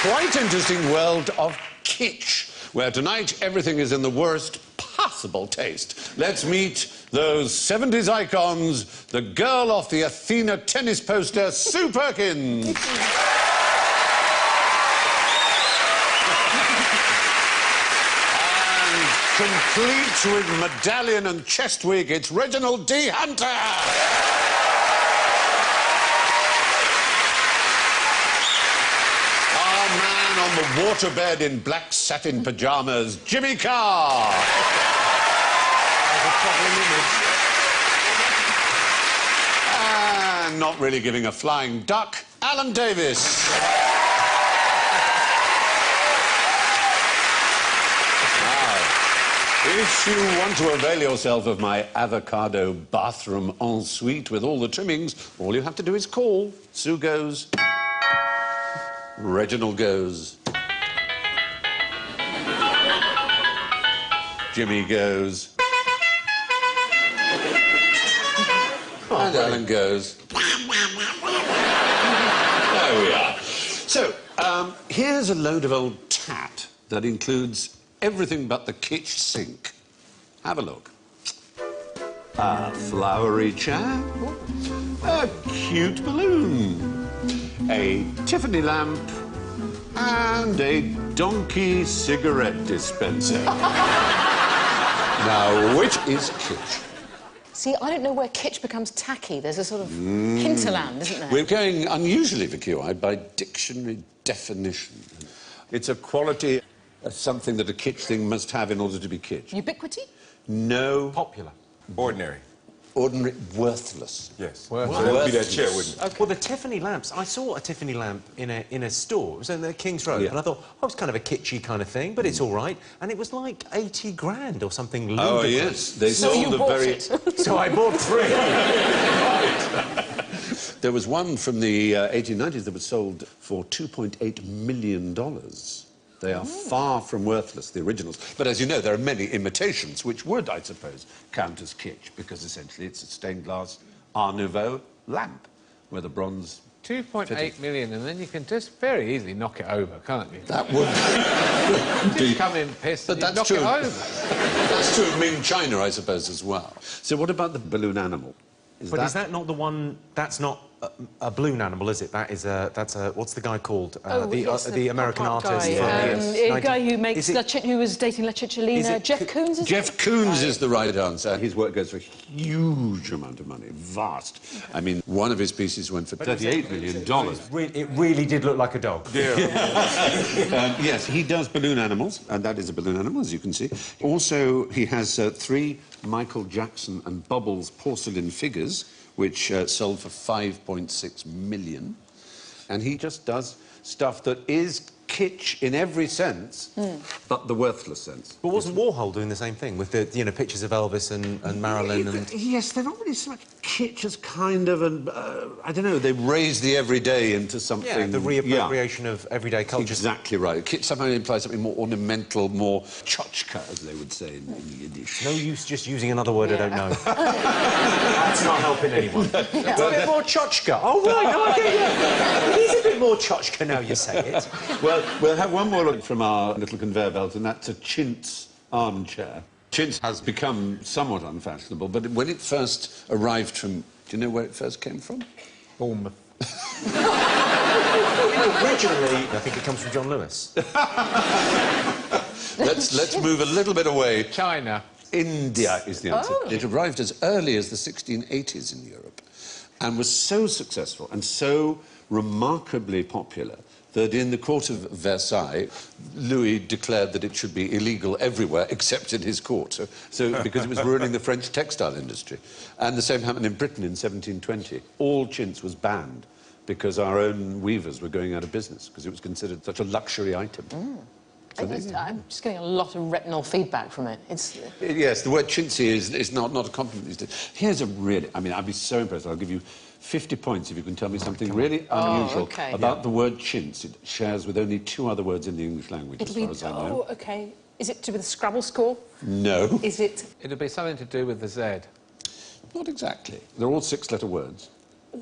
quite interesting world of kitsch, where tonight everything is in the worst possible taste. Let's meet those 70s icons, the girl off the Athena tennis poster, Sue Perkins. And complete with medallion and chest wig, it's Reginald D. Hunter. On the waterbed in black satin pyjamas, Jimmy Carr. And not really giving a flying duck, Alan Davis. Now, if you want to avail yourself of my avocado bathroom ensuite with all the trimmings, all you have to do is call. Sue goes. Reginald goes. Jimmy goes. And Alan goes. There we are. So, here's a load of old tat that includes everything but the kitsch sink. Have a look. A flowery chair. A cute balloon. A Tiffany lamp and a donkey cigarette dispenser. Now, which is kitsch? See, I don't know where kitsch becomes tacky. There's a sort of hinterland, isn't there? We're going unusually for QI by dictionary definition. It's a quality, something that a kitsch thing must have in order to be kitsch. Ubiquity? No. Popular. Ordinary. Ordinary, worthless. Yes. Worthless. So that would be that chair, wouldn't it? Okay. Well, the Tiffany lamps, I saw a Tiffany lamp in a store. It was in the King's Road. Yeah. And I thought, oh, it's kind of a kitschy kind of thing, but it's all right. And it was like 80 grand or something ludicrous. Oh, yes. They So sold you a bought very... it. So I bought 3. There was one from the 1890s that was sold for $2.8 million. They are far from worthless, the originals. But as you know, there are many imitations which would, I suppose, count as kitsch, because essentially it's a stained glass Art Nouveau lamp with a bronze... 2.8 million, and then you can just very easily knock it over, can't you? That would Just come in pissed and that's knock true. it over. That's true of Ming China, I suppose, as well. So what about the balloon animal? Is that not the one... That's not a balloon animal, is it? That's a... What's the guy called? The American artist. A guy who makes who was dating La Cicciolina. Jeff Koons, is it? Jeff Koons is the right answer. His work goes for a huge amount of money, vast. I mean, one of his pieces went for $38 million. It really did look like a dog. Yeah. Yes, he does balloon animals, and that is a balloon animal, as you can see. Also, he has 3 Michael Jackson and Bubbles porcelain figures, which sold for $5.6 million. And he just does stuff that is kitsch in every sense, but the worthless sense. But wasn't Warhol doing the same thing with the, pictures of Elvis and Marilyn and... Yes, they're not really so much kitsch as kind of an... I don't know, they raise the everyday into something... Yeah, the reappropriation of everyday culture. Exactly right. Kitsch somehow implies something more ornamental, more tchotchka, as they would say in Yiddish. No use just using another word I don't know. That's not helping anyone. It's a bit more tchotchka. Oh, right, no, I get you. It is a bit more tchotchka now you say it. Well, we'll have one more look from our little conveyor belt, and that's a chintz armchair. Chintz has become somewhat unfashionable, but when it first arrived from... Do you know where it first came from? Bournemouth. Originally, I think it comes from John Lewis. Let's move a little bit away. China. India is the answer. Oh. It arrived as early as the 1680s in Europe and was so successful and so remarkably popular that in the court of Versailles, Louis declared that it should be illegal everywhere except in his court, because it was ruining the French textile industry. And the same happened in Britain in 1720. All chintz was banned because our own weavers were going out of business because it was considered such a luxury item. So I'm just getting a lot of retinal feedback from it. Yes, the word chintzy is not a compliment these days. Here's a really... I mean, I'd be so impressed. I'll give you 50 points if you can tell me something really unusual about the word chintz. It shares with only 2 other words in the English language, as far as I know. Oh, OK. Is it to do with the Scrabble score? No. Is it... It'll be something to do with the Z. Not exactly. They're all 6-letter words.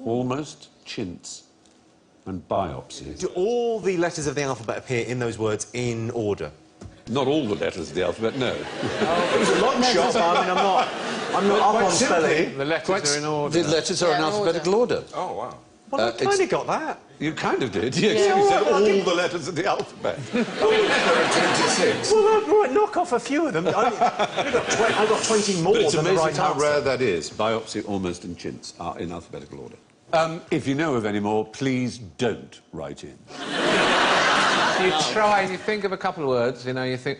Almost chintz. and biopsy. Do all the letters of the alphabet appear in those words in order? Not all the letters of the alphabet, no. It was a long shot, but I mean, I'm not up on spelling. The letters are in order. The letters are in in alphabetical order. Oh, wow. Well, I kind of got that. You kind of did, yes. Yeah. You said all the letters of the alphabet. 26. Well, right, knock off a few of them. I got 20 more But it's than the amazing right how answer. rare that is. Biopsy, almost, and chintz are in alphabetical order. If you know of any more, please don't write in. You try and you think of a couple of words, you know, you think,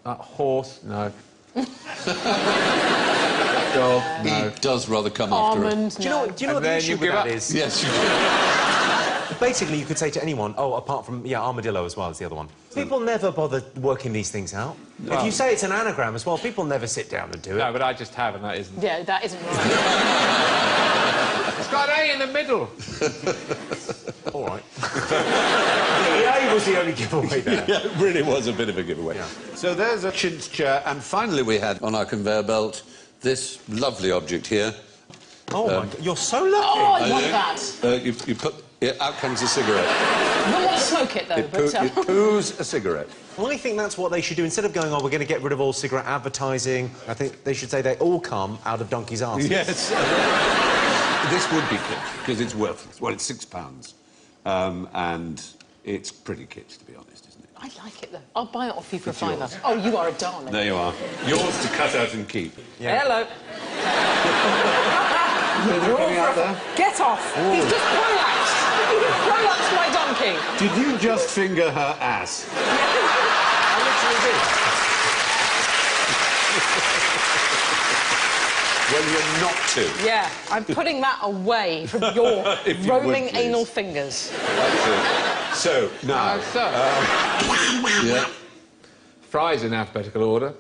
horse, no. Dog, no. It does rather come after it. Almond, Do you know what the then issue you with give that up. is? Yes, you do. Basically, you could say to anyone, oh, apart from, yeah, armadillo as well as the other one. People never bother working these things out. Well, if you say it's an anagram as well, people never sit down and do it. No, but I just have, and that isn't. Yeah, that isn't right. It's got A in the middle. All right. The A was the only giveaway there. Yeah, it really was a bit of a giveaway. Yeah. So there's a chintz chair, and finally we had on our conveyor belt this lovely object here. Oh, my God. You're so lucky. Oh, I want that. You put... Yeah, out comes a cigarette. I don't want to smoke it, though, It but... poos a cigarette. Well, I think that's what they should do. Instead of going, oh, we're going to get rid of all cigarette advertising, I think they should say they all come out of donkeys' arses. Yes. This would be kitsch, because it's worthless. Well, it's £6. And it's pretty kitsch, to be honest, isn't it? I like it, though. I'll buy it off you for It's a fiver. yours. Oh, you are a darling. There you are. Yours to cut out and keep. Yeah. Hello. Coming out there? Get off. He's just prolapsed. He prolapsed my donkey. Did you just finger her ass? I literally did. Well, you're not to. Yeah, I'm putting that away from your If you would, roaming please. anal fingers. That's it. So, now... yeah. Fries in alphabetical order.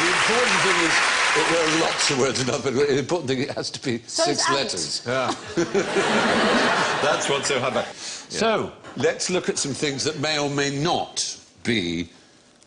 The important thing is that there are lots of words in alphabet. The important thing, it has to be So 6 is ant. letters. Yeah. That's what's so hard about it. So, let's look at some things that may or may not be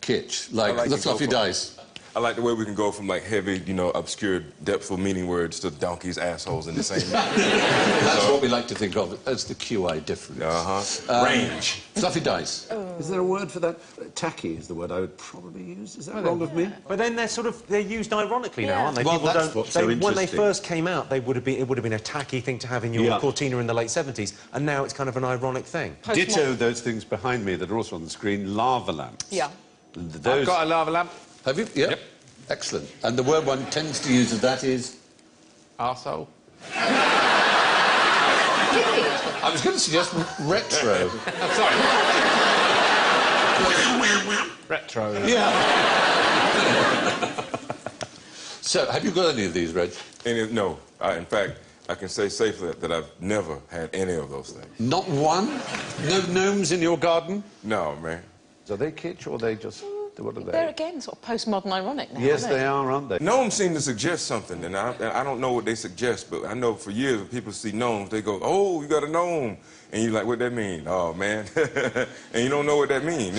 kitsch, like I like the to go fluffy for- dice. I like the way we can go from, like, heavy, you know, obscure, depthful meaning words to donkeys' assholes in the same... That's what we like to think of as the QI difference. Range. Fluffy dice. Is there a word for that? Tacky is the word I would probably use. Is that wrong of me? But then they're used ironically now, Yeah. aren't they? Well, People that's don't. what's so when they interesting. first came out, it would have been a tacky thing to have in your Yeah. cortina in the late 70s, and now it's kind of an ironic thing. Ditto those things behind me that are also on the screen, lava lamps. Yeah. And I've those... got a lava lamp. Have you? Yep. Yep. Excellent. And the word one tends to use of that is... Arsehole. I was going to suggest retro. Sorry. Retro. Yeah. So, have you got any of these, Reg? No. In fact, I can say safely that I've never had any of those things. Not one? No gnomes in your garden? No, man. Are they kitsch or are they just... What are They're, they? again, sort of postmodern ironic now, Yes, aren't they are, aren't they? Gnomes seem to suggest something, and I don't know what they suggest, but I know for years when people see gnomes, they go, oh, you got a gnome. And you're like, what that mean? Oh, man. And you don't know what that means.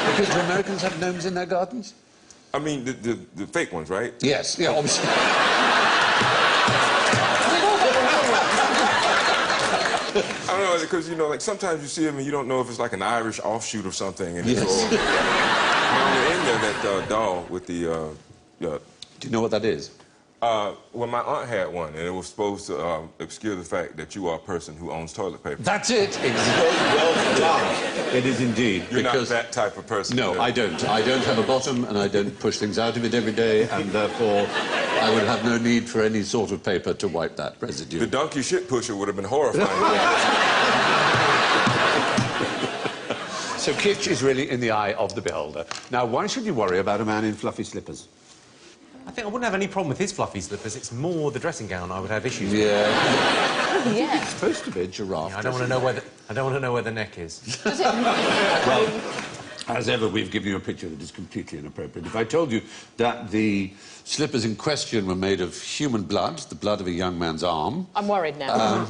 Because do Americans have gnomes in their gardens? I mean, the fake ones, right? Yes, yeah, obviously. I don't know, because, you know, like, sometimes you see them and you don't know if it's like an Irish offshoot or something. And Yes. it's all... When you're in there, that doll with the... Do you know what that is? Well, my aunt had one, and it was supposed to obscure the fact that you are a person who owns toilet paper. That's it. Well done. It is indeed. You're because... not that type of person. No, I don't. I don't have a bottom, and I don't push things out of it every day, and therefore I would have no need for any sort of paper to wipe that residue. The donkey shit pusher would have been horrifying. So kitsch is really in the eye of the beholder. Now, why should you worry about a man in fluffy slippers? I think I wouldn't have any problem with his fluffy slippers. It's more the dressing gown I would have issues with. Yeah. Yeah. It's supposed to be a giraffe. Yeah, I don't want to know where the neck is. Well, as ever, we've given you a picture that is completely inappropriate. If I told you that the slippers in question were made of human blood, the blood of a young man's arm, I'm worried now.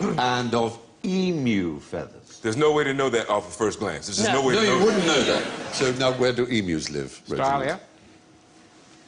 and of emu feathers. There's no way to know that off of first glance. There's just no way No, to know. you wouldn't know that. So now, where do emus live? Australia.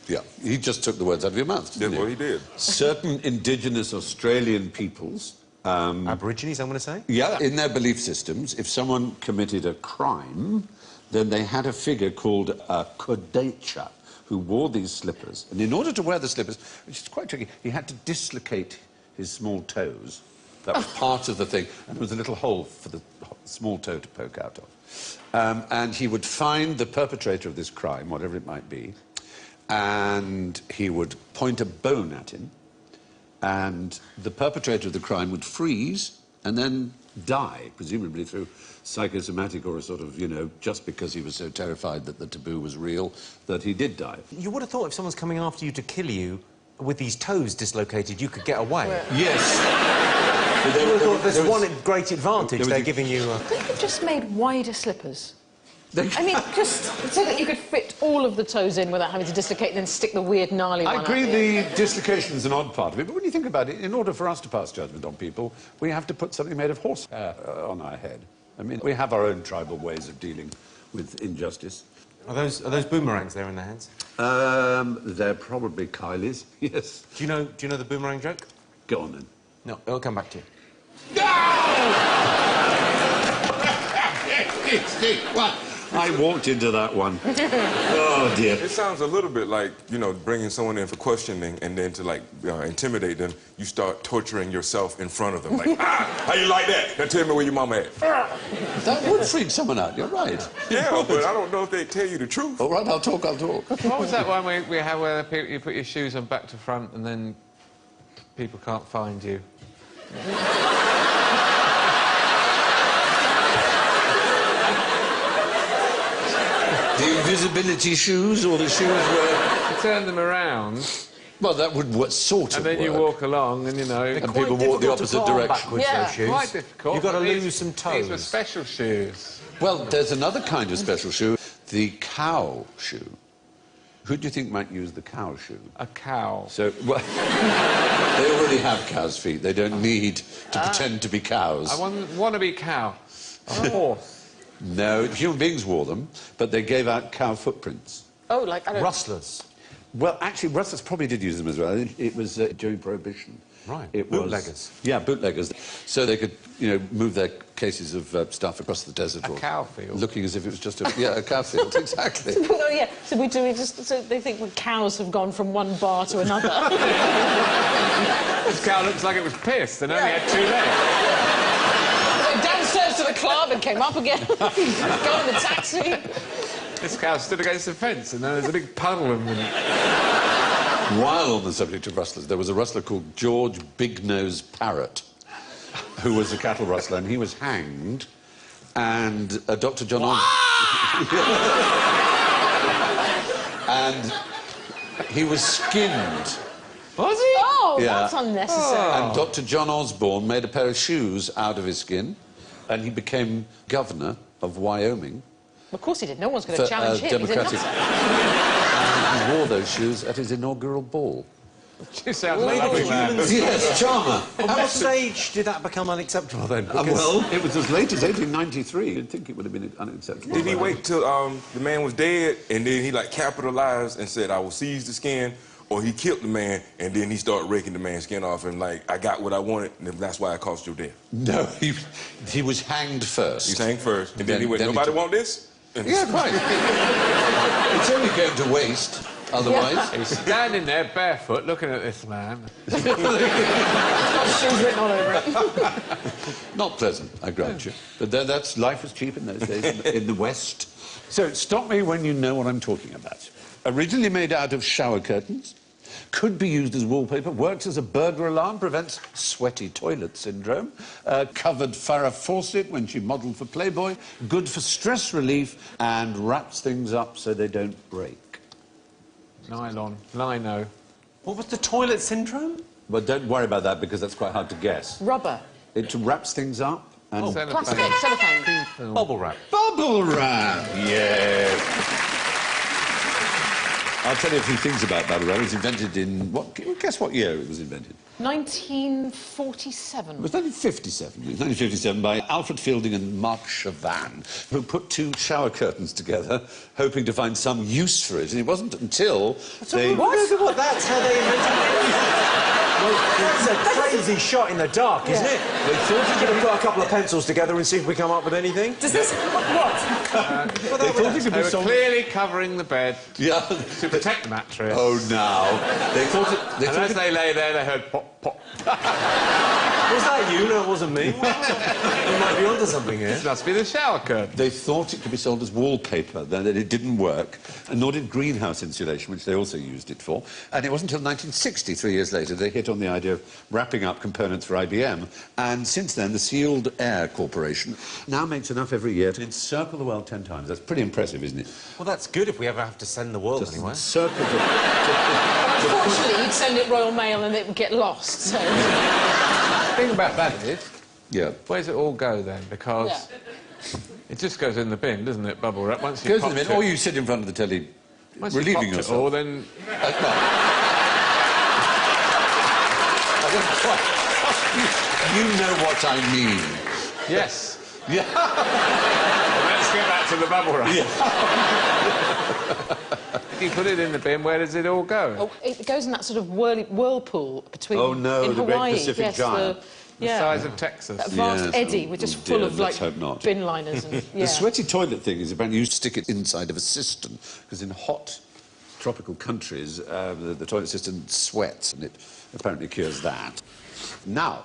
Yeah, he just took the words out of your mouth, didn't That's what he did. Certain indigenous Australian peoples... Aborigines, I'm going to say? Yeah, in their belief systems, if someone committed a crime, then they had a figure called a kodecha, who wore these slippers. And in order to wear the slippers, which is quite tricky, he had to dislocate his small toes. That was part of the thing. And there was a little hole for the small toe to poke out of. And he would find the perpetrator of this crime, whatever it might be, and he would point a bone at him, and the perpetrator of the crime would freeze and then die, presumably through psychosomatic or a sort of, you know, just because he was so terrified that the taboo was real, that he did die. You would have thought if someone's coming after you to kill you with these toes dislocated, you could get away. Yes. You would have thought there's one great advantage they're giving you. They could have just made wider slippers. I mean, just so that you could fit all of the toes in without having to dislocate and then stick the weird, gnarly one I agree out. the dislocation is an odd part of it, but when you think about it, in order for us to pass judgment on people, we have to put something made of horsehair on our head. I mean, we have our own tribal ways of dealing with injustice. Are those boomerangs there in their hands? They're probably Kylie's, yes. Do you know the boomerang joke? Go on, then. No, it'll come back to you. What? I walked into that one. Oh, dear. It sounds a little bit like, you know, bringing someone in for questioning and then to, like, intimidate them, you start torturing yourself in front of them. Like, how you like that? Now tell me where your mama at. That would freak someone out, you're right. Yeah, but I don't know if they tell you the truth. All right, I'll talk. What was that one we had where you put your shoes on back to front and then people can't find you? The invisibility shoes or the shoes where... You turn them around... Well, that would sort of and then work. you walk along and, you know... And people walk the opposite direction. Yeah, those shoes. Quite difficult. You've got to These- lose some toes. These were special shoes. Well, there's another kind of special shoe, the cow shoe. Who do you think might use the cow shoe? A cow. So, well, they already have cow's feet. They don't need to pretend to be cows. I want to be cow. A horse. No, human beings wore them, but they gave out cow footprints. Oh, like, I don't... Rustlers. Well, actually, Rustlers probably did use them as well. It was during Prohibition. Right. It was, bootleggers. Yeah, bootleggers. So they could, you know, move their cases of stuff across the desert. A cow field. Looking as if it was just a cow field, exactly. Oh, yeah. So so they think the cows have gone from one bar to another. This cow looks like it was pissed and only had 2 legs. Went downstairs to the club and came up again. Got in the taxi. This cow stood against the fence and there was a big puddle of them. While on the subject of rustlers, there was a rustler called George Big-Nose Parrott, who was a cattle rustler, and he was hanged, and Dr. John and he was skinned. Was he? Oh, Yeah. that's unnecessary. And Dr. John Osborne made a pair of shoes out of his skin, and he became governor of Wyoming. Of course he did. No one's going to challenge him. Democratic. He's a And he wore those shoes at his inaugural ball. You sound like a lovely man. Yes, charmer. At what stage did that become unacceptable then? Well, it was as late as 1893. You'd think it would have been unacceptable. Did he wait till the man was dead and then he, like, capitalized and said, I will seize the skin? Or he killed the man and then he started raking the man's skin off and, like, I got what I wanted and that's why I caused your death? No, he was hanged first. He sang first and then he went, then he nobody took- want this? And Yeah, quite. It's only going to waste, otherwise. He's standing there barefoot looking at this man. got shoes written all over it. Not pleasant, I grant you. But that's life was cheap in those days in the West. So stop me when you know what I'm talking about. Originally made out of shower curtains, could be used as wallpaper, works as a burglar alarm, prevents sweaty toilet syndrome, covered Farrah Fawcett when she modelled for Playboy, good for stress relief, and wraps things up so they don't break. Nylon. Lino. What was the toilet syndrome? But don't worry about that because that's quite hard to guess. Rubber. It wraps things up and... Plastic. Cellophane. Bubble wrap. Bubble wrap! Yes. I'll tell you a few things about bubble wrap. It was invented in... Guess what year it was invented? 1947. It was 1957. It was 1957 by Alfred Fielding and Mark Chavan, who put two shower curtains together, hoping to find some use for it. And it wasn't until they... What? That's how they invented it. Well, that's a crazy shot in the dark, isn't it? They thought We're going to put a couple of pencils together and see if we come up with anything. Does this... What? they thought it could They be were clearly covering the bed to protect the mattress. Oh, now. They thought it... And as they lay there, they heard pop, pop. Was that you? No, it wasn't me. You might be onto something here. This must be the shower curtain. They thought it could be sold as wallpaper, then it didn't work, and nor did greenhouse insulation, which they also used it for. And it wasn't until 1960, 3 years later, they hit on the idea of wrapping up components for IBM. And since then, the Sealed Air Corporation now makes enough every year to encircle the world 10 times. That's pretty impressive, isn't it? Well, that's good if we ever have to send the world anywhere. Encircle the... Unfortunately, you'd send it Royal Mail and it would get lost, so... The thing about that is, where does it all go then? Because it just goes in the bin, doesn't it, bubble wrap? Once you goes in the bin, or you sit in front of the telly relieving yourself. Or then... You know what I mean. Yes. Yeah. Well, let's get back to the bubble wrap. Yeah. If you put it in the bin, where does it all go? Oh, it goes in that sort of whirlpool between... Oh, no, in the Hawaii. Great Pacific Giant. The size of Texas. That vast eddy, which is full of, like, bin liners and... The sweaty toilet thing is apparently you stick it inside of a cistern, because in hot tropical countries, the toilet cistern sweats, and it apparently cures that. Now,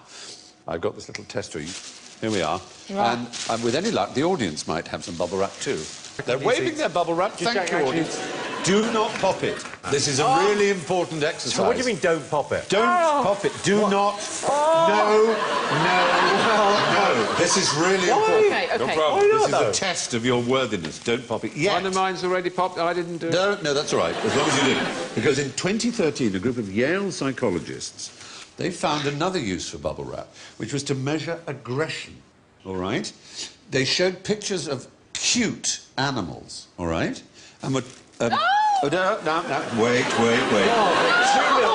I've got this little test tube. Here we are. Right. And with any luck, the audience might have some bubble wrap too. They're waving their bubble wrap. Thank you, audience. Do not pop it. This is a really important exercise. So what do you mean, don't pop it? Don't pop it. Do not. No. This is really important. OK, OK. No problem. This is a test of your worthiness. Don't pop it yet. One of mine's already popped. I didn't do it. No, that's all right, as long as you didn't. Because in 2013, a group of Yale psychologists, they found another use for bubble wrap, which was to measure aggression, all right? They showed pictures of cute animals, all right? And were... oh, no, wait.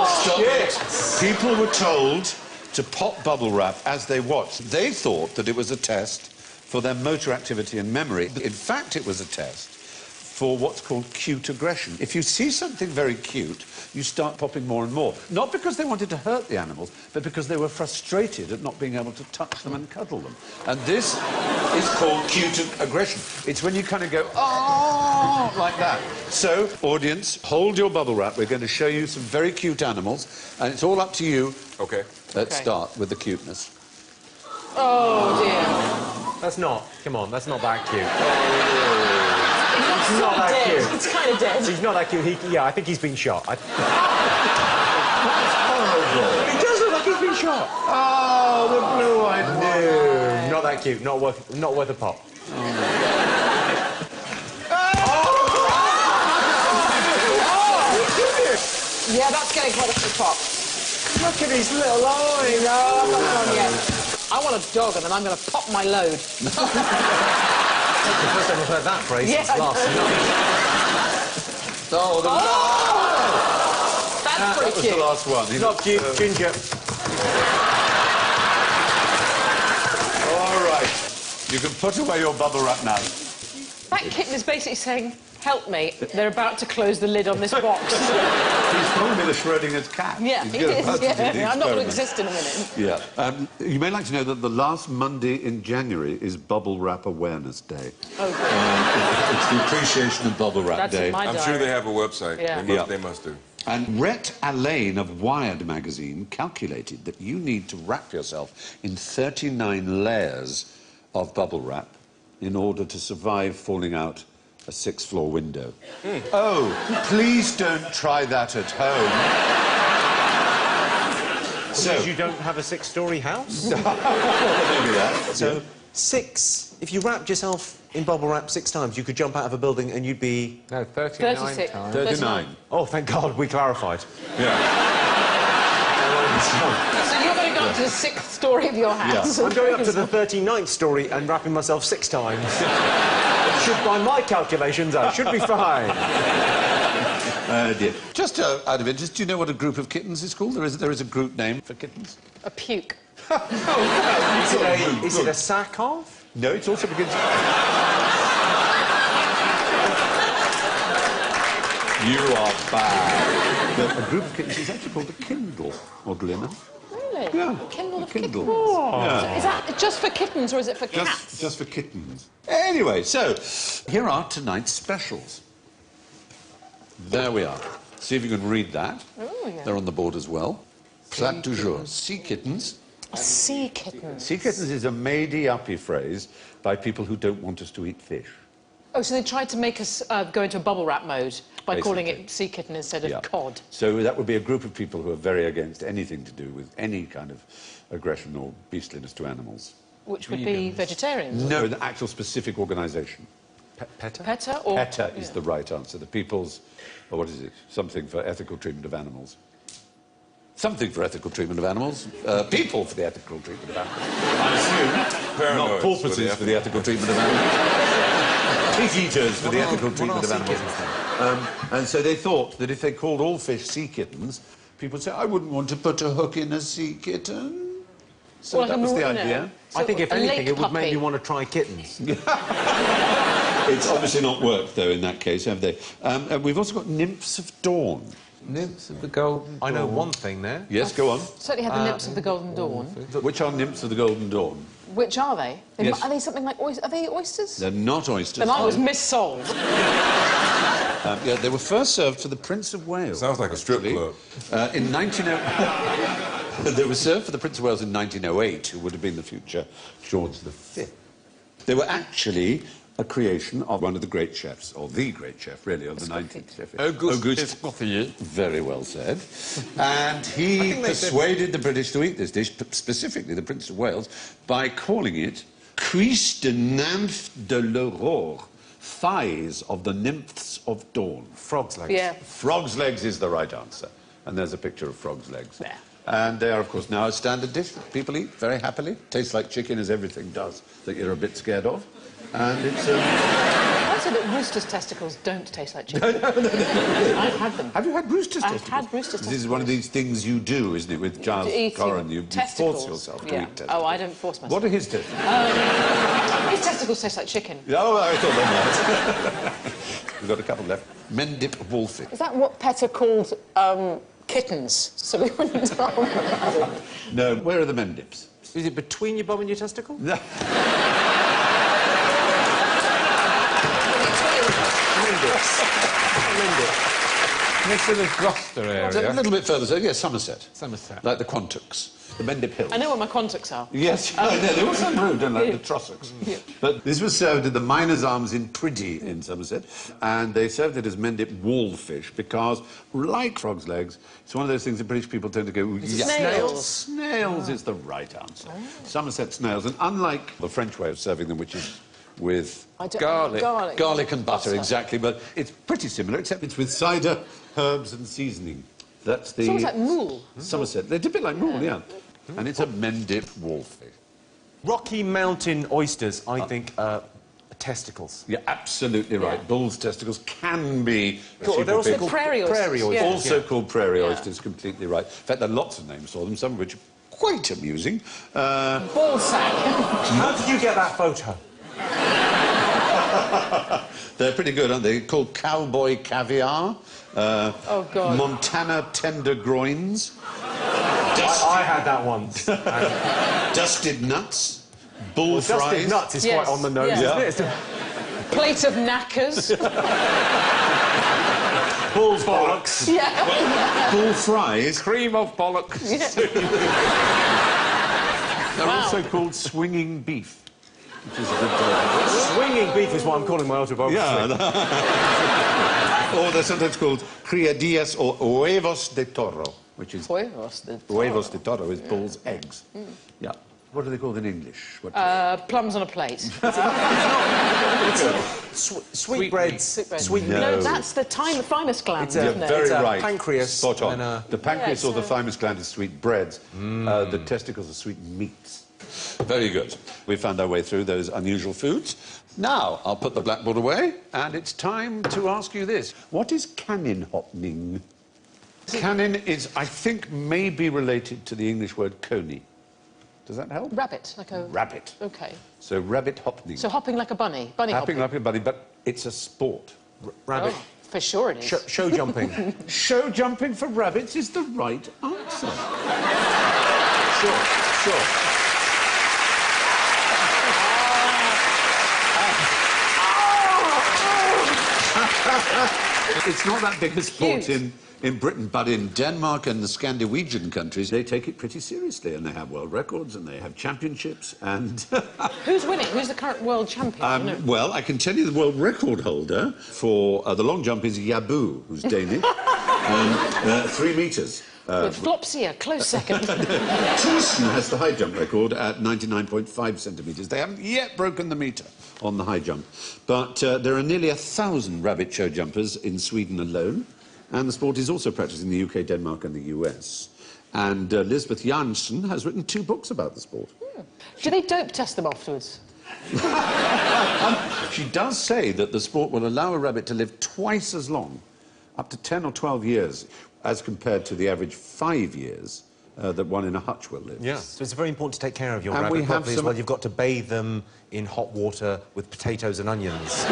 Stop it. People were told to pop bubble wrap as they watched. They thought that it was a test for their motor activity and memory. In fact, it was a test for what's called cute aggression. If you see something very cute, you start popping more and more. Not because they wanted to hurt the animals, but because they were frustrated at not being able to touch them and cuddle them. And this is called cute aggression. It's when you kind of go, oh, like that. So, audience, hold your bubble wrap. We're going to show you some very cute animals, and it's all up to you. OK. Let's start with the cuteness. Oh, dear. That's not. Come on, that's not that cute. It's not that dead. cute. It's kind of dead. He's not that cute. I think he's been shot. That's horrible. He does look like he's been shot. Oh, the blue-eyed one. No, not that cute. Not worth a pop. Yeah, that's getting quite a few pop. Look at his little eyes. No, I'm not done yet. I want a dog, and then I'm going to pop my load. That's the first time I've heard that phrase since last night. That's pretty That was cute. the last one. Not cute, ginger. All right. You can put away your bubble wrap now. That kitten is basically saying, help me, they're about to close the lid on this box. He's probably the Schrodinger's cat. Yeah, He's it good is, about to do the I'm not going to experiment. exist in a minute. Yeah. You may like to know that the last Monday in January is Bubble Wrap Awareness Day. Oh, It's the appreciation of Bubble Wrap That's Day. in my I'm sure they have a website. Yeah. They must do. And Rhett Allain of Wired magazine calculated that you need to wrap yourself in 39 layers of bubble wrap in order to survive falling out a 6th-floor window. Oh, please don't try that at home. Because you don't have a 6-storey house? Maybe that. So, 6... If you wrapped yourself in bubble wrap 6 times, you could jump out of a building and you'd be... No, 39 36. times. 39. Oh, thank God, we clarified. Yeah. So you're going to go up to the 6th story of your house? I'm going up to the 39th story and wrapping myself 6 times. Should, by my calculations, I should be fine. Dear. Just out of interest, do you know what a group of kittens is called? There is a group name for kittens. A puke. Is it a sack of? No, it's also begins... You are bad. A group of kittens is actually called a kindle, oddly enough. Really? Yeah. A kindle of kindle. kittens. Oh. Yeah. So is that just for kittens or is it for cats? Just for kittens. Anyway, so here are tonight's specials. There we are. See if you can read that. Oh, yeah. They're on the board as well. Plat du jour. Sea kittens. Sea kittens. Sea kittens is a made-uppy phrase by people who don't want us to eat fish. Oh, so they tried to make us go into a bubble wrap mode by calling Basically. it sea kitten instead of cod. So that would be a group of people who are very against anything to do with any kind of aggression or beastliness to animals. Which would be vegetarians. No, an actual specific organisation. PETA? PETA or... PETA is the right answer. The People's... Or what is it? Something for ethical treatment of animals. Something for ethical treatment of animals. People for the ethical treatment of animals. I assume. Not porpoises for the ethical treatment of animals. Pig-eaters for the ethical treatment of animals. And so they thought that if they called all fish sea kittens, people would say, I wouldn't want to put a hook in a sea kitten. So well, that was the idea. So I think, if anything, it would puppy. make me want to try kittens. It's obviously not worked, though, in that case, have they? We've also got nymphs of dawn. Nymphs of the Golden Dawn. I know one thing there. Yes, go on. Certainly had the nymphs of the Golden Dawn. Which are nymphs of the Golden Dawn? Which are they? Yes. Are they something like oysters? Are they oysters? They're not oysters. Then I was missold. Yeah, they were first served for the Prince of Wales. Sounds like a strip club. In 1908... They were served for the Prince of Wales in 1908, who would have been the future George V. They were actually a creation of one of the great chefs, or the great chef, really, of the 19th century. Auguste Escoffier. Very well said. And he persuaded the British to eat this dish, specifically the Prince of Wales, by calling it cuisse de nymphes de l'aurore, thighs of the nymphs of dawn. Frog's legs. Yeah. Frog's legs is the right answer. And there's a picture of frog's legs. Yeah. And they are, of course, now a standard dish that people eat very happily. Tastes like chicken, as everything does, that you're a bit scared of. And it's... I said that rooster's testicles don't taste like chicken. No. I've had them. Have you had rooster's testicles? I've had rooster's testicles. This is one of these things you do, isn't it, with Giles Corran? You force yourself to eat testicles. Oh, I don't force myself. What are his testicles? His testicles taste like chicken. Oh, I thought they might. We've got a couple left. Mendip Wolfie. Is that what PETA called kittens? So we wouldn't harm them. No, where are the Mendips? Is it between your bum and your testicle? No. Next to the Gloucester area. A little bit further, so yes, Somerset. Somerset. Like the Quantocks, the Mendip Hills. I know where my contacts are. Yes, no, they all sound rude, don't they? The Trossachs. Yeah. But this was served at the Miners' Arms in Priddy in Somerset, and they served it as Mendip wallfish because, like frog's legs, it's one of those things that British people tend to go, yeah. Snails. Snails is the right answer. Somerset snails, and unlike the French way of serving them, which is with garlic and butter, exactly, but it's pretty similar, except it's with cider, herbs and seasoning. That's the... It's almost like moule. Somerset. They're a bit like moule, yeah. And it's a Mendip wallfish. Rocky Mountain oysters, I think, testicles. You're absolutely right. Yeah. Bull's testicles can be... They're also called prairie oysters. Prairie oysters. Yeah. Also called prairie Yeah. oysters, completely right. In fact, there are lots of names for them, some of which are quite amusing. Ball sack. How did you get that photo? They're pretty good, aren't they? Called cowboy caviar. Oh, God. Montana tender groins. I had that once. Dusted nuts. Bull fries. Dusted nuts is Yes. quite on the nose, Yeah. isn't it? Plate of knackers. Bull's bollocks. Yeah. Bull fries. Cream of bollocks. They're Wow. also called swinging beef. Which is a good title. Swinging beef is what I'm calling my autobiography. Yeah. Or they're sometimes called criadillas or huevos de toro, which is... Huevos de Huevos de toro is bull's eggs. Yeah. What are they called in English? What plums on a plate. Sweetbreads. Sweet No. No, that's the thymus gland, It's isn't You're it? very It's a right. pancreas Spot on. and a- The pancreas Yeah, or the it's thymus gland is sweet breads. The testicles are sweet meats. Very good. We found our way through those unusual foods. Now, I'll put the blackboard away, and it's time to ask you this. What is cannon hoppening? Cannon is, I think, maybe related to the English word coney. Does that help? Rabbit, like a... Rabbit. OK. So rabbit hoppening. So hopping like a bunny. Bunny hopping. Hopping like a bunny, but it's a sport. Rabbit. Oh, for sure it is. Show jumping. Show jumping for rabbits is the right answer. Sure. It's not that big a sport in Britain, but in Denmark and the Scandinavian countries, they take it pretty seriously, and they have world records, and they have championships, and... Who's winning? Who's the current world champion? You know? Well, I can tell you the world record holder for the long jump is Jabu, who's Danish, 3 metres. With Flopsy, close second. Thyssen has the high jump record at 99.5 centimetres. They haven't yet broken the metre on the high jump. But there are nearly 1,000 rabbit show jumpers in Sweden alone, and the sport is also practiced in the UK, Denmark and the US. And Lisbeth Janssen has written 2 books about the sport. Do they dope test them afterwards? She does say that the sport will allow a rabbit to live twice as long, up to 10 or 12 years, as compared to the average 5 years that one in a hutch will live. Yeah, so it's very important to take care of your And we rabbit have properly as well. You've got to bathe them in hot water with potatoes and onions.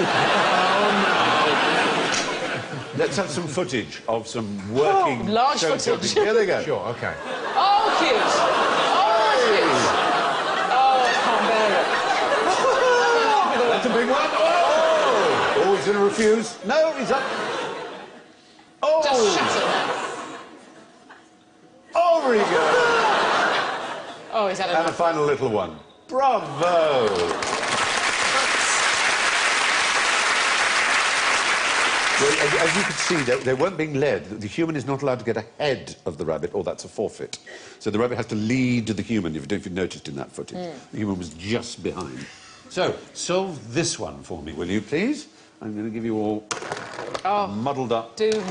Let's have some footage of some working... large show footage. jumping. Here they go. Sure, OK. Oh, cute! Oh, cute! Oh, I can't bear it. That's a big one. Oh! Oh, he's going to refuse. No, he's up. Oh! Just shattered. Over he goes. Oh, he's had And a enough. final little one. Bravo! Well, as you could see, they weren't being led. The human is not allowed to get ahead of the rabbit, or that's a forfeit. So the rabbit has to lead the human, if you've noticed in that footage. The human was just behind. So, solve this one for me, will you, please? I'm going to give you all muddled up. Doom.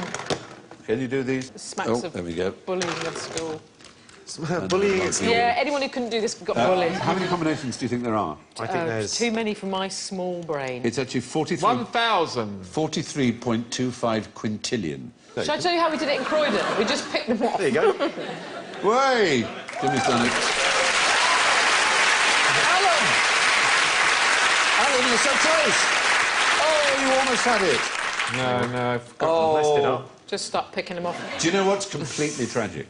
Can you do these? Smacks of there we go. bullying at school. Bullying at school. Yeah, anyone who couldn't do this got bullied. How many combinations do you think there are? I think there's... Too many for my small brain. It's actually 1,000. 43.25 quintillion. Shall I tell you how we did it in Croydon? We just picked them off. There you go. Way! Jimmy's done it. Alan! Alan, you're so close! Oh, you almost had it. No, I've Messed it up. Just start picking them off. Do you know what's completely tragic?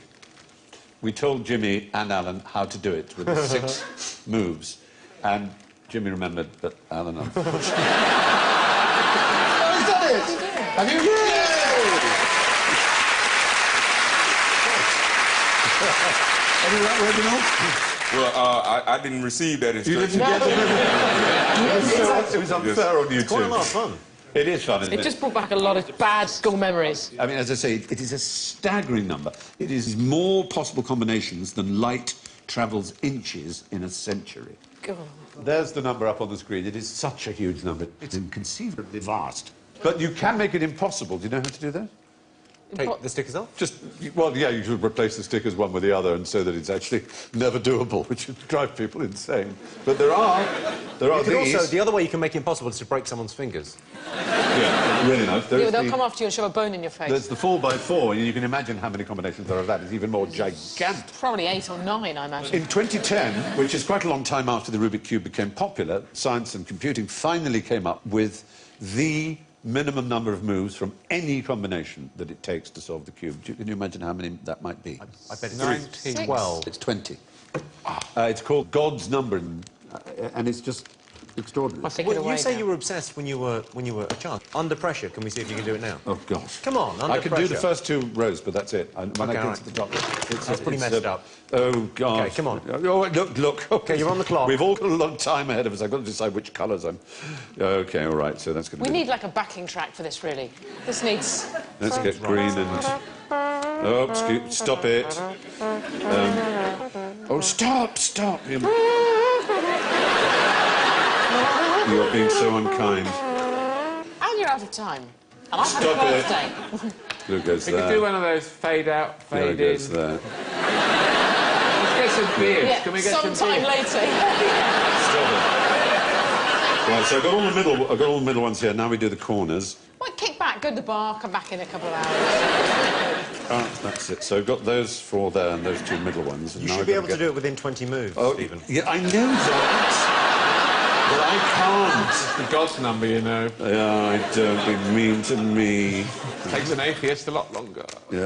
We told Jimmy and Alan how to do it with the 6 moves, and Jimmy remembered, but Alan unfortunately... Oh, he's done it! Have you? Any of that, Reginald? Well, I didn't receive that You instruction. didn't get it? It was unfair on you two. Quite a lot of fun. It is fun, isn't it? It just brought back a lot of bad school memories. I mean, as I say, it is a staggering number. It is more possible combinations than light travels inches in a century. God. There's the number up on the screen. It is such a huge number. It's inconceivably vast. But you can make it impossible. Do you know how to do that? Take the stickers off? Just, well, yeah, you should replace the stickers one with the other, and so that it's actually never doable, which would drive people insane. But there are these. Also, the other way you can make it impossible is to break someone's fingers. Yeah, really nice. Yeah, they'll come after you and shove a bone in your face. There's the 4x4, and you can imagine how many combinations there are of that. It's even more gigantic. Probably 8 or 9, I imagine. In 2010, which is quite a long time after the Rubik's Cube became popular, science and computing finally came up with the minimum number of moves from any combination that it takes to solve the cube. Can you imagine how many that might be? I bet it's 19. 12. It's 20. It's called God's number, and it's just extraordinary. Well, you say you were obsessed when you were a child. Under pressure, can we see if you can do it now? Oh, gosh. Come on, under I can pressure. do the first 2 rows, but that's it. When I get right. to the top, That's pretty messed up. Oh, God. OK, come on. Oh, look. OK, you're on the clock. We've all got a long time ahead of us. I've got to decide which colours I'm... OK, all right, so that's going to We be... need, like, a backing track for this, really. This needs... Let's get green and... Oh, stop it. Oh, stop! You are being so unkind. And you're out of time. And I had Stop a birthday. Look, goes We there. could do one of those fade out, There fade goes in. there. get some beers? Yeah, Can we get some sometime beers? later. Right, so I've got all the middle ones here. Now we do the corners. Well, kick back, go to the bar, come back in a couple of hours. That's it. So I've got those four there and those two middle ones. And You now should I've be got able to do it within 20 moves, Stephen. Yeah, I know that. But I can't. It's the God's number, you know. Yeah, I don't be mean to me. Takes an atheist a lot longer. Yeah.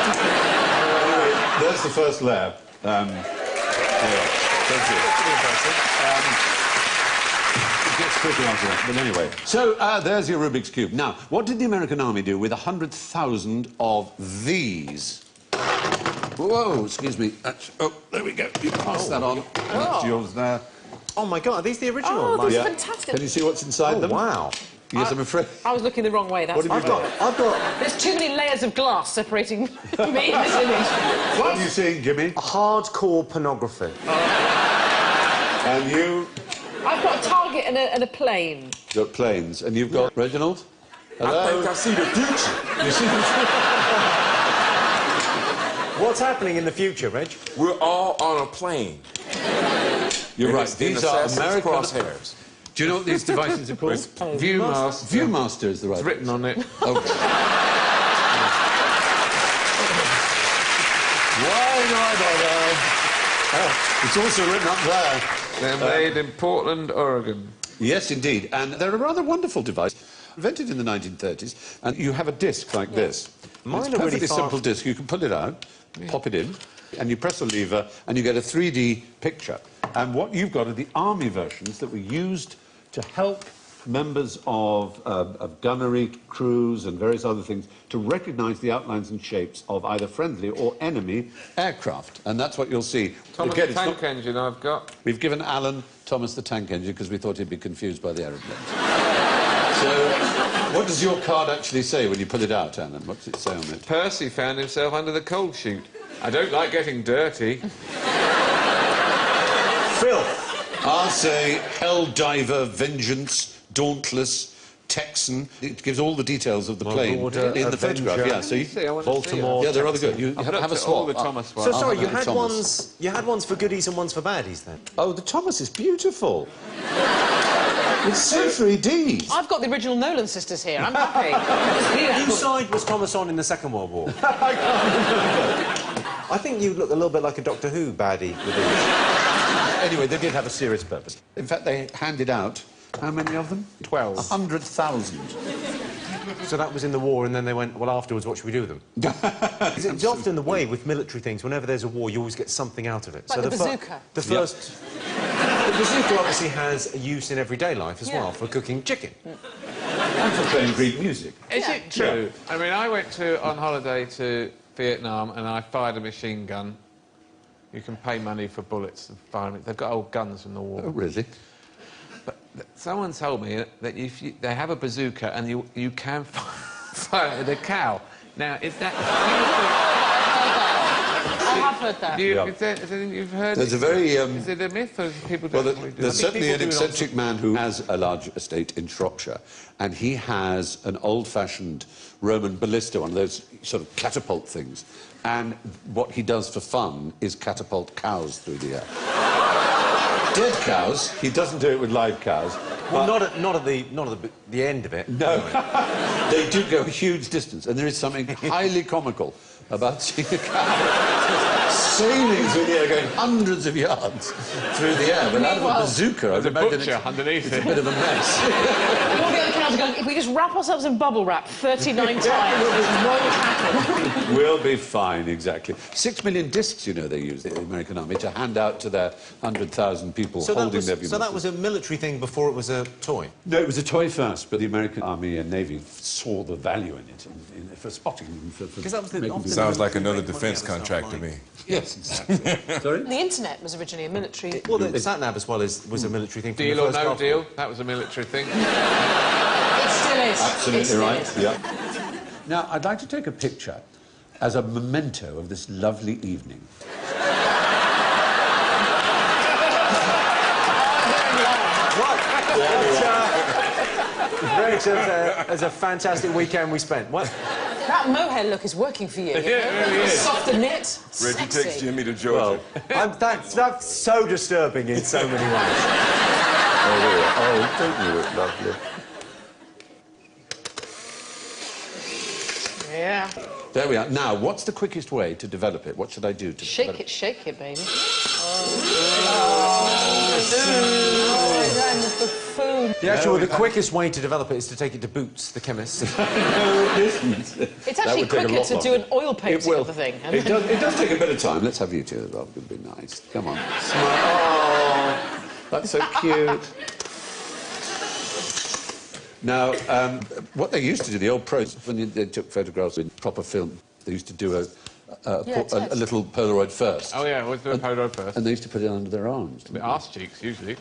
Anyway, there's the first layer. Yeah, thank you. It gets quicker after that, but anyway. So, there's your Rubik's Cube. Now, what did the American Army do with 100,000 of these? Whoa, excuse me. Oh, there we go. You pass that on. That's yours there. Oh, my God, are these the original? Oh, Like- these are fantastic. Can you see what's inside them? Wow. Yes, I'm afraid. I was looking the wrong way, that's What have you fine. got? I've got There's too many layers of glass separating me in this image. What are you seeing, Jimmy? hardcore pornography. And you I've got a target and a plane. got planes. And you've got Reginald? Hello? I think I see the future. You see the... What's happening in the future, Reg? We're all on a plane. You're And right. it's in These are Assassin's American... crosshairs. Do you know what these devices are called? Viewmaster. Viewmaster is the right It's written on it. Oh. Why not bother? It's also written up there. They're made in Portland, Oregon. Yes, indeed. And they're a rather wonderful device. Invented in the 1930s. And you have a disc like this. Mine It's are a really perfectly far- simple disc. You can pull it out, pop it in, and you press a lever, and you get a 3D picture. And what you've got are the army versions that were used to help members of gunnery crews and various other things to recognise the outlines and shapes of either friendly or enemy aircraft. And that's what you'll see. Thomas Again, the it's Tank not- Engine I've got. We've given Alan Thomas the Tank Engine because we thought he'd be confused by the aeroplanes. So, what does your card actually say when you pull it out, Alan? What does it say on it? Percy found himself under the coal chute. I don't like getting dirty. Filth. I'll say Helldiver, Vengeance, Dauntless, Texan. It gives all the details of the plane Order, in the Avenger. photograph. Yeah, so you, See, I want Baltimore. yeah, they're rather good. You I've have looked a at swap. all the Thomas So ones. sorry, I'll you have had the Thomas. ones for goodies and ones for baddies then. Oh, the Thomas is beautiful. It's so 3D. I've got the original Nolan sisters here. I'm happy. Whose side was Thomas on in the Second World War? I think you look a little bit like a Doctor Who baddie with these. Anyway, they did have a serious purpose. In fact, they handed out, how many of them? 12. 100,000. So that was in the war, and then they went, well, afterwards, what should we do with them? It's often the way with military things. Whenever there's a war, you always get something out of it. Like the fir- bazooka. The first... The bazooka obviously has a use in everyday life as well, for cooking chicken. And for playing Greek music. Is it true? I mean, I went on holiday to Vietnam and I fired a machine gun. You can pay money for bullets and fire them. They've got old guns from the war. Oh, really? But someone told me that if they have a bazooka and you can fire it at a cow. Now, is that... I have heard that. Is there anything you've heard? There's a very... Is it a myth or people Well, don't really do there's it? certainly an people do it eccentric man who has a large estate in Shropshire, and he has an old-fashioned Roman ballista, one of those sort of catapult things, and what he does for fun is catapult cows through the air. Dead cows. He doesn't do it with live cows. Well, not at the end of it. No. They do go a huge distance, and there is something highly comical about seeing a cow sailing through the air, going hundreds of yards through the air, but out of a bazooka, I'd There's a imagine butcher underneath it's a it. bit of a mess. And all the other cows are going, if we just wrap ourselves in bubble wrap 39 times, this won't happen. We'll be fine, exactly. 6 million discs, you know, they use, the American Army, to hand out to their 100,000 people holding their So that was a military thing before it was a toy? No, it was a toy first, but the American Army and Navy saw the value in it, for spotting and for Because that was the- making often- people- Sounds like another Make money defence out of stuff contract to like- me. Yes, exactly. Sorry? The internet was originally a military... Well, the sat-nav as well was a military thing. From Deal the or first no Gulf War. deal? That was a military thing. It still is. It Absolutely still right, is. yeah. Now, I'd like to take a picture as a memento of this lovely evening. Reg, as a fantastic weekend we spent. What? That mohair look is working for you. Yeah, it really is. Softer knit. Reggie Sexy. takes Jimmy to Georgia. That's so disturbing in so many ways. Oh, don't you look lovely? Yeah. There we are. Now, what's the quickest way to develop it? What should I do to develop Shake it, baby. The quickest way to develop it is to take it to Boots, the chemist. No, it isn't. It's actually quicker to do an oil painting of the thing. And It does take a bit of time. Let's have you two as well. It would be nice. Come on. Smile. Oh, that's so cute. Now, what they used to do, the old pros, when they took photographs in proper film, they used to do a little Polaroid first. Oh, yeah, we'll do a Polaroid first. And they used to put it under their arms. The arse cheeks, usually.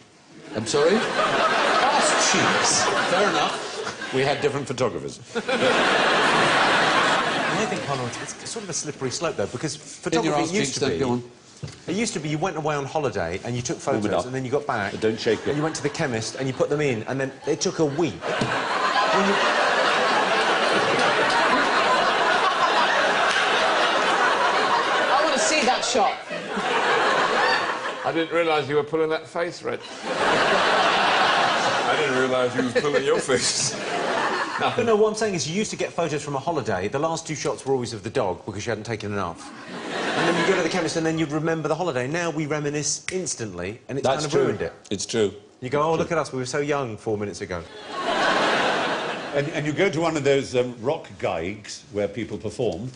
I'm sorry? Arse cheeks. Fair enough. We had different photographers. I think Polaroid, it's sort of a slippery slope, though, because photography used to be... Go on. It used to be you went away on holiday and you took photos and then you got back. But don't shake it. And you went to the chemist and you put them in and then it took a week. I want to see that shot. I didn't realise you were pulling that face, Reg. I didn't realise you was pulling your face. But no, what I'm saying is you used to get photos from a holiday. The last 2 shots were always of the dog because you hadn't taken enough. And then you go to the chemist and then you'd remember the holiday. Now we reminisce instantly and it's kind of ruined it. It's true. You go, oh, look at us, we were so young 4 minutes ago. And you go to one of those rock gigs where people perform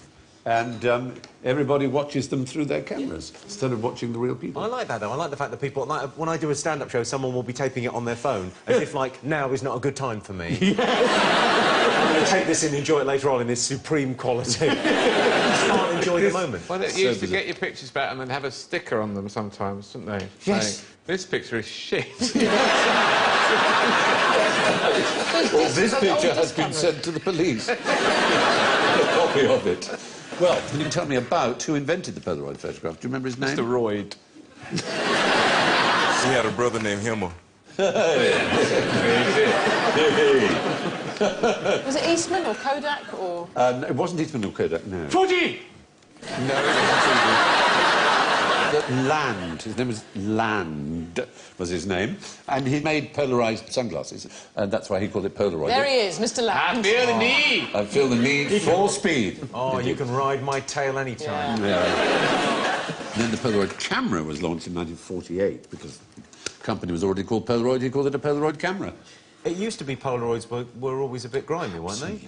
and everybody watches them through their cameras instead of watching the real people. I like that, though. I like the fact that people... Like, when I do a stand-up show, someone will be taping it on their phone as if, like, now is not a good time for me. I'm going to take this and enjoy it later on in this supreme quality. You can't enjoy the moment. Well, they used to get your pictures back and then have a sticker on them sometimes, didn't they? Yes. Saying, this picture is shit. Well, this picture has been sent to the police. A copy of it. Well, can you tell me about who invented the Polaroid photograph? Do you remember his name? Mr. Royd. He had a brother named Himmel. Was it Eastman or Kodak or...? It wasn't Eastman or Kodak, no. Fuji! No, it wasn't Land. His name was Land, was his name. And he made polarised sunglasses, and that's why he called it Polaroid. There he is, Mr. Land. I feel the need! I feel the need for speed. Oh, you can ride my tail any time. Yeah. And then the Polaroid camera was launched in 1948 because the company was already called Polaroid. He called it a Polaroid camera. It used to be Polaroids were always a bit grimy, weren't they?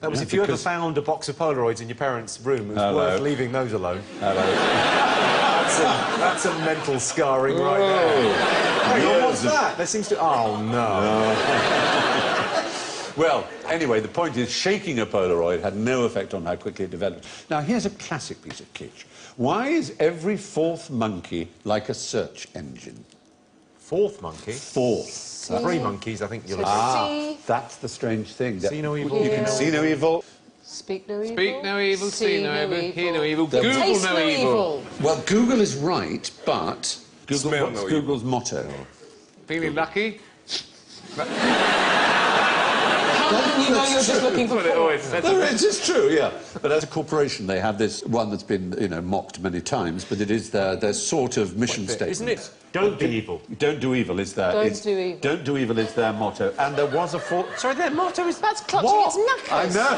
That was Yeah, if you ever because- found a box of Polaroids in your parents' room, it was Hello. worth leaving those alone. Hello. That's a mental scarring right there. Hang on, what's that? There seems to... Oh, no. Well, anyway, the point is shaking a Polaroid had no effect on how quickly it developed. Now, here's a classic piece of kitsch. Why is every fourth monkey like a search engine? Fourth monkey? Fourth. 3 monkeys, I think you'll agree. See, That's the strange thing. See no evil. You can see no evil. speak no evil. Speak no evil, see no evil, hear no evil, There- Google Taste no evil. Well, Google is right, but Smell what's no Google's motto? Feeling lucky? How can you know you're just looking for That's what it always says. It is true, yeah. But as a corporation, they have this one that's been, mocked many times, but it is their sort of mission statement. Isn't it? Don't be evil. Don't do evil is their... Don't do evil. Don't do evil is their motto. And there was a fourth... Sorry, their motto is... That's clutching What? its knuckles. I know.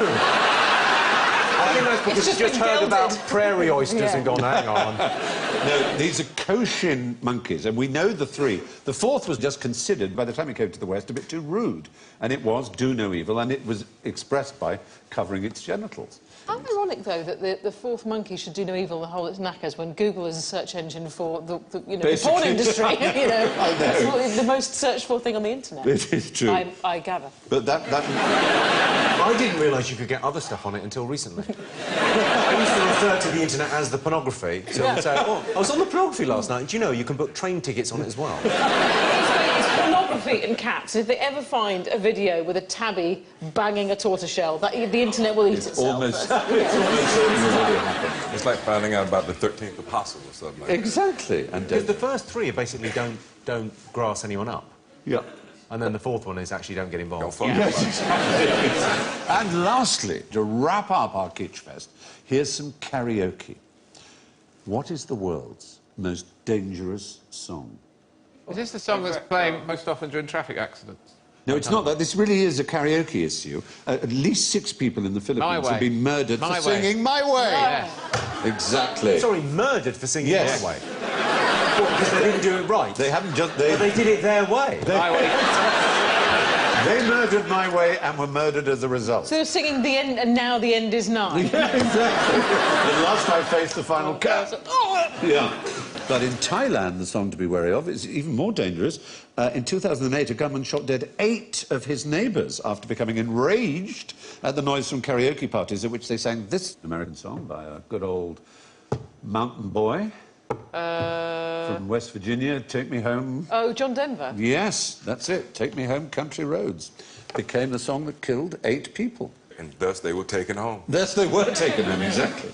I think that's because It's it's just just been heard about gilded. prairie oysters Yeah. and gone, hang on. No, these are Cochin monkeys, and we know the 3. The 4th was just considered, by the time it came to the West, a bit too rude. And it was do no evil, and it was expressed by covering its genitals. How ironic, though, that the fourth monkey should do no evil and hold its knackers when Google is a search engine for the porn Basically. industry. I know. It's what- the most searched for thing on the internet. It is true. I gather. But that... I didn't realise you could get other stuff on it until recently. I used to refer to the internet as the pornography. So I'd say, oh, I was on the pornography last night. Do you know you can book train tickets on it as well? It's pornography and cats. If they ever find a video with a tabby banging a tortoiseshell, the internet will eat itself. almost certainly already happened. It's like finding out about the 13th apostle or something like that. Exactly. And Because the first 3 are basically don't grass anyone up. yeah. And then the fourth one is actually don't get involved. Don't fuck Yes, exactly. And lastly, to wrap up our Kitsch Fest, here's some karaoke. What is the world's most dangerous song? Is this the song that's playing most often during traffic accidents? No, it's not that. This really is a karaoke issue. At least 6 people in the Philippines have been murdered for singing My Way. Yeah. Exactly. Sorry, murdered for singing Yes. My Way? What, because they didn't do it right? They haven't just... But they did it their way. My Way. They murdered My Way and were murdered as a result. So they're singing the end, and now the end is nigh. Yeah, exactly. At last I faced the final cut. Yeah. But in Thailand, the song to be wary of is even more dangerous. In 2008, a gunman shot dead 8 of his neighbours after becoming enraged at the noise from karaoke parties at which they sang this American song by a good old mountain boy from West Virginia, Take Me Home. Oh, John Denver? Yes, that's it. Take Me Home, Country Roads. Became the song that killed 8 people. And thus they were taken home. Thus they were taken home, exactly.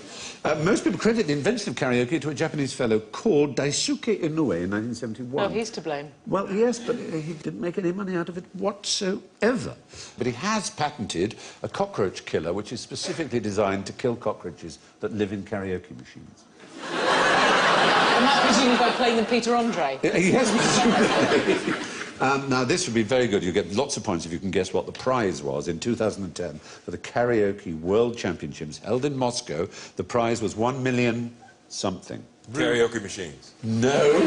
Most people credit the invention of karaoke to a Japanese fellow called Daisuke Inoue in 1971. Oh, he's to blame. Well, yes, but he didn't make any money out of it whatsoever. But he has patented a cockroach killer, which is specifically designed to kill cockroaches that live in karaoke machines. And that presumably by playing them Peter Andre? Yes, presumably. Now, this would be very good. You get lots of points if you can guess what the prize was in 2010 for the Karaoke World Championships held in Moscow. The prize was 1 million something. Karaoke machines. No.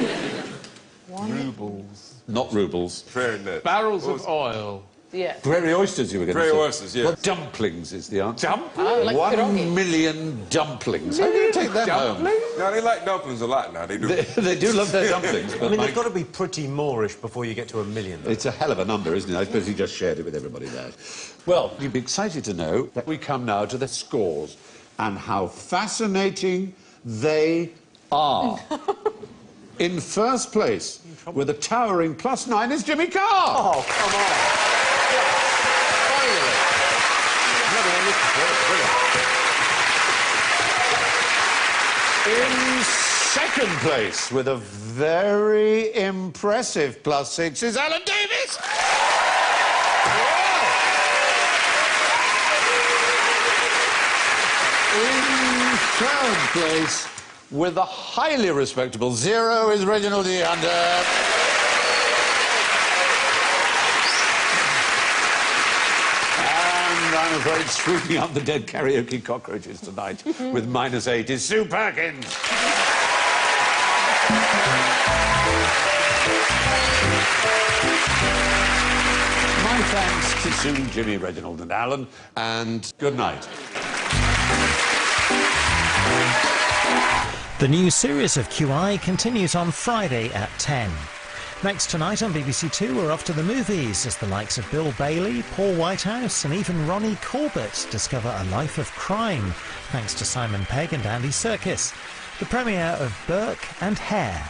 Rubles. Not rubles. Prairie nuts. Barrels of oil. Yeah. Prairie oysters, you were going to say. Prairie oysters, yes. Well, dumplings is the answer. Oh, like 1 pierogi. million dumplings. How do you take that home? No, they like dumplings a lot now. They do. They do love their dumplings. But I mean, they've got to be pretty Moorish before you get to 1 million. It's a hell of a number, isn't it? I suppose he just shared it with everybody there. Well, you'd be excited to know that we come now to the scores and how fascinating they are. In first place, with a towering +9, is Jimmy Carr. Oh, come on. In second place, with a very impressive +6, is Alan Davis. In third place, with a highly respectable 0, is Reginald E. Hunter. And I'm afraid sweeping up the dead karaoke cockroaches tonight with -8 is Sue Perkins. My thanks to Sue, Jimmy, Reginald and Alan, and good night. The new series of QI continues on Friday at 10. Next tonight on BBC Two, we're off to the movies as the likes of Bill Bailey, Paul Whitehouse and even Ronnie Corbett discover a life of crime, thanks to Simon Pegg and Andy Serkis. The premiere of Burke and Hare.